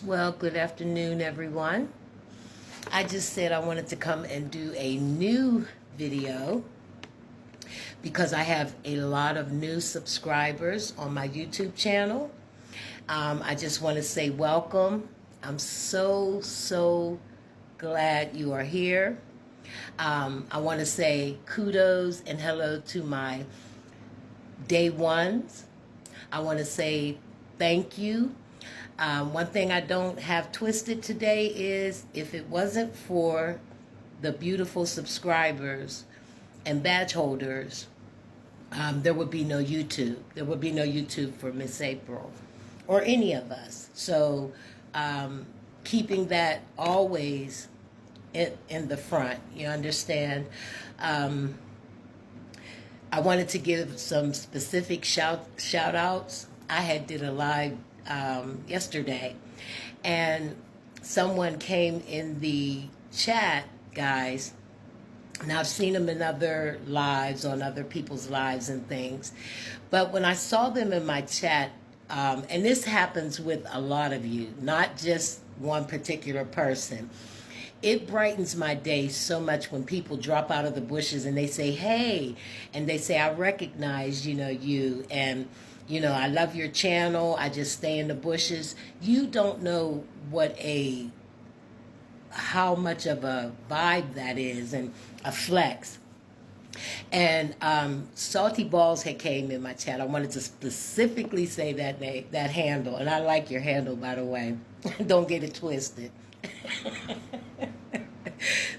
Well, good afternoon, everyone. I just said I wanted to come and do a new video because I have a lot of new subscribers on my YouTube channel. I just want to say welcome. I'm so glad you are here. I want to say kudos and hello to my day ones. I want to say thank you. One thing I don't have twisted today is if it wasn't for the beautiful subscribers and badge holders, there would be no YouTube. There would be no YouTube for Miss April or any of us. So keeping that always in the front, you understand? I wanted to give some specific shout outs. I had did a live yesterday, and someone came in the chat, guys. Now I've seen them in other lives, on other people's lives and things, but when I saw them in my chat, and this happens with a lot of you, not just one particular person. It brightens my day so much when people drop out of the bushes and they say, hey, and they say, I recognize, you, and, I love your channel. I just stay in the bushes. You don't know how much of a vibe that is and a flex. And Salty Balls had came in my chat. I wanted to specifically say that handle. And I like your handle, by the way. Don't get it twisted.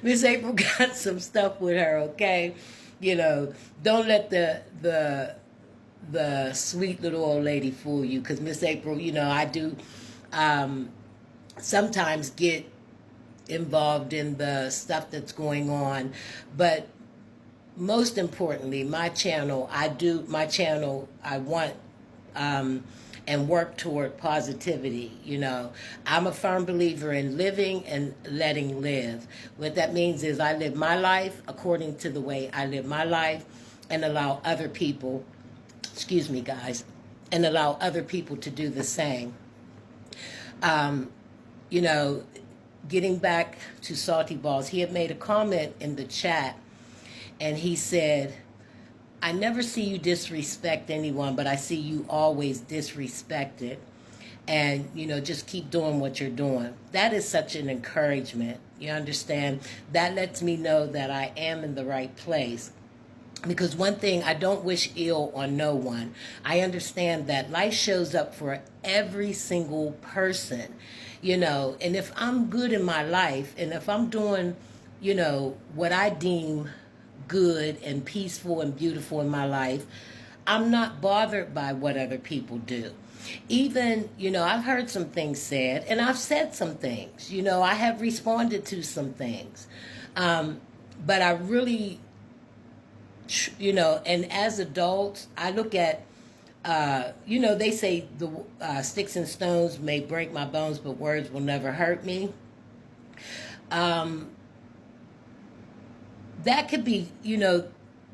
Miss April got some stuff with her, okay? Don't let the sweet little old lady fool you, because Miss April, I do sometimes get involved in the stuff that's going on, but most importantly, my channel, I want and work toward positivity. I'm a firm believer in living and letting live. What that means is I live my life according to the way I live my life, and allow other people, excuse me guys, and allow other people to do the same. Getting back to Salty Balls, he had made a comment in the chat, and he said, I never see you disrespect anyone, but I see you always disrespected. And, just keep doing what you're doing. That is such an encouragement. You understand? That lets me know that I am in the right place. Because one thing, I don't wish ill on no one. I understand that life shows up for every single person, and if I'm good in my life, and if I'm doing, what I deem good and peaceful and beautiful in my life, I'm not bothered by what other people do. Even, I've heard some things said, and I've said some things, I have responded to some things. But I really, and as adults, I look at, they say the sticks and stones may break my bones, but words will never hurt me. That could be,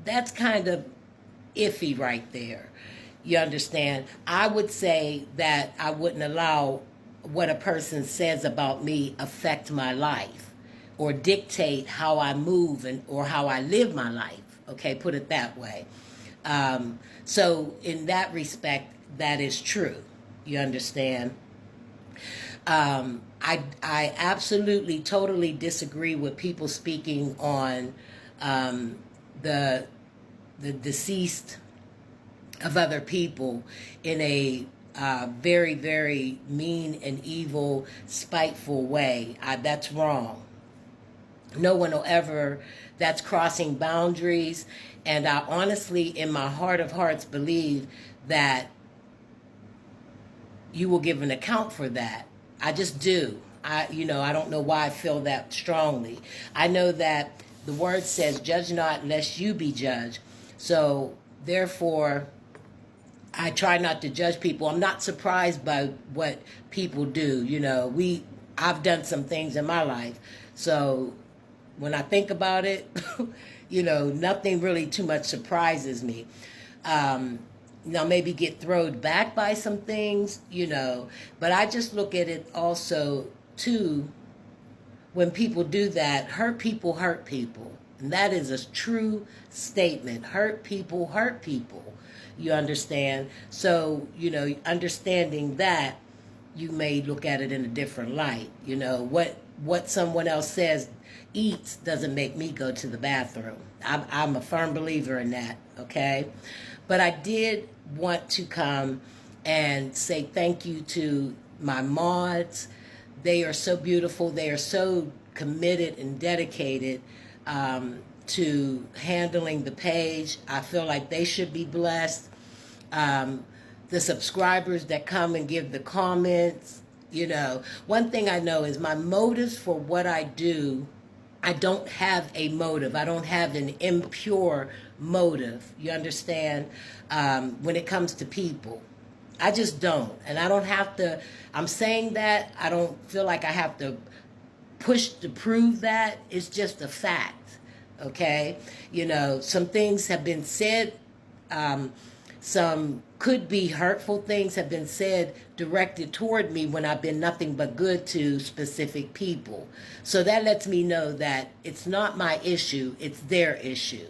that's kind of iffy right there. You understand? I would say that I wouldn't allow what a person says about me affect my life or dictate how I move or how I live my life. Okay, put it that way. So in that respect, that is true. You understand? I absolutely, totally disagree with people speaking on the deceased of other people in a very, very mean and evil, spiteful way. That's wrong. No one will ever. That's crossing boundaries. And I honestly, in my heart of hearts, believe that you will give an account for that. I just do. I don't know why I feel that strongly. I know that the word says, judge not lest you be judged. So therefore, I try not to judge people. I'm not surprised by what people do. I've done some things in my life. So when I think about it, nothing really too much surprises me. now maybe get thrown back by some things, but I just look at it also too, when people do that, hurt people hurt people. And that is a true statement. Hurt people hurt people. You understand? So, understanding that, you may look at it in a different light. What someone else says, eats, doesn't make me go to the bathroom. I'm a firm believer in that, okay? But I did want to come and say thank you to my mods. They are so beautiful. They are so committed and dedicated to handling the page. I feel like they should be blessed. The subscribers that come and give the comments, one thing I know is my motives for what I do, I don't have a motive. I don't have an impure motive. You understand? When it comes to people, I just don't. And I don't have to, I'm saying that, I don't feel like I have to push to prove that. It's just a fact. Okay? Some things have been said, some could be hurtful things have been said directed toward me when I've been nothing but good to specific people. So that lets me know that it's not my issue, it's their issue,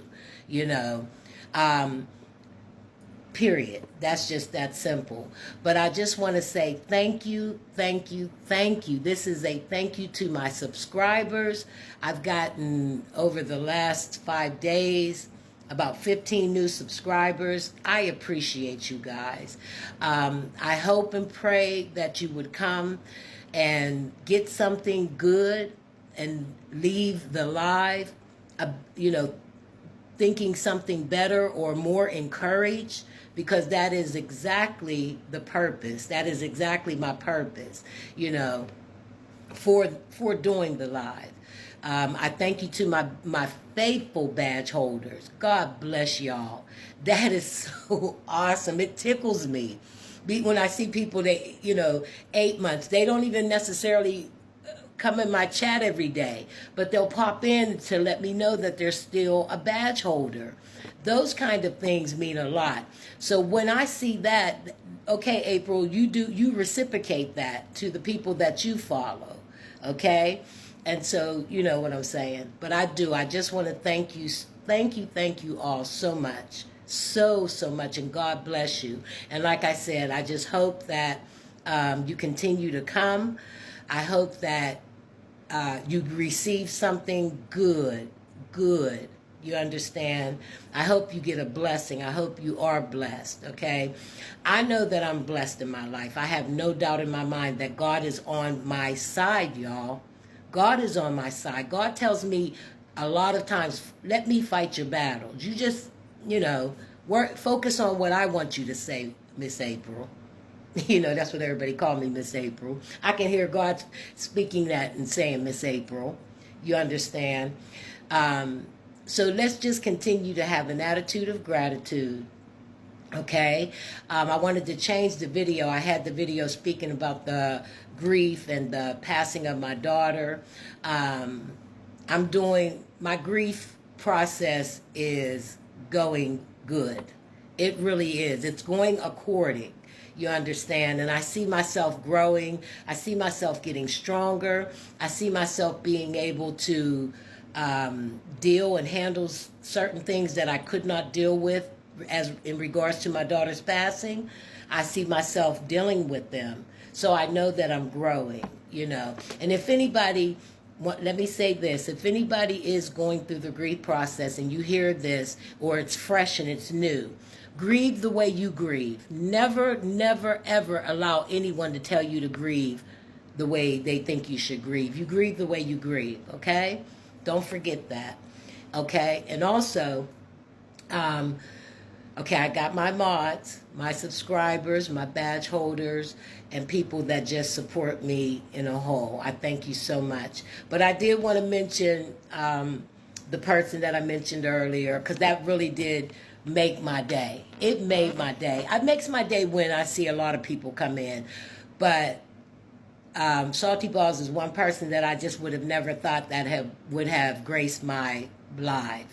period. That's just that simple. But I just want to say thank you, thank you, thank you. This is a thank you to my subscribers. I've gotten, over the last 5 days, about 15 new subscribers. I appreciate you guys. I hope and pray that you would come and get something good and leave the live, thinking something better or more encouraged, because that is exactly the purpose. That is exactly my purpose, for doing the live. I thank you to my faithful badge holders. God bless y'all. That is so awesome. It tickles me. When I see people that, 8 months, they don't even necessarily come in my chat every day, but they'll pop in to let me know that they're still a badge holder. Those kind of things mean a lot. So when I see that, okay, April, you reciprocate that to the people that you follow, okay? And so, you know what I'm saying. But I do. I just want to thank you all so much. So much. And God bless you. And like I said, I just hope that you continue to come. I hope that you receive something good. You understand? I hope you get a blessing. I hope you are blessed, okay? I know that I'm blessed in my life. I have no doubt in my mind that God is on my side, y'all. God is on my side. God tells me a lot of times, let me fight your battles. You just, focus on what I want you to say, Miss April. That's what everybody call me, Miss April. I can hear God speaking that and saying, Miss April. You understand? So let's just continue to have an attitude of gratitude. Okay, I wanted to change the video. I had the video speaking about the grief and the passing of my daughter. I'm doing, my grief process is going good. It really is. It's going according. You understand? And I see myself growing. I see myself getting stronger. I see myself being able to deal and handle certain things that I could not deal with as in regards to my daughter's passing. I see myself dealing with them. So I know that I'm growing, And if anybody, let me say this, if anybody is going through the grief process and you hear this, or it's fresh and it's new, grieve the way you grieve. Never, never, ever allow anyone to tell you to grieve the way they think you should grieve. You grieve the way you grieve, okay? Don't forget that, okay? And also, okay, I got my mods, my subscribers, my badge holders, and people that just support me in a whole. I thank you so much. But I did want to mention the person that I mentioned earlier, because that really did make my day. It made my day. It makes my day when I see a lot of people come in. But Salty Balls is one person that I just would have never thought that would have graced my live.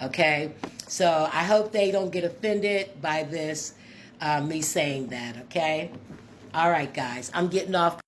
Okay? So I hope they don't get offended by this. me saying that, okay? All right, guys. I'm getting off.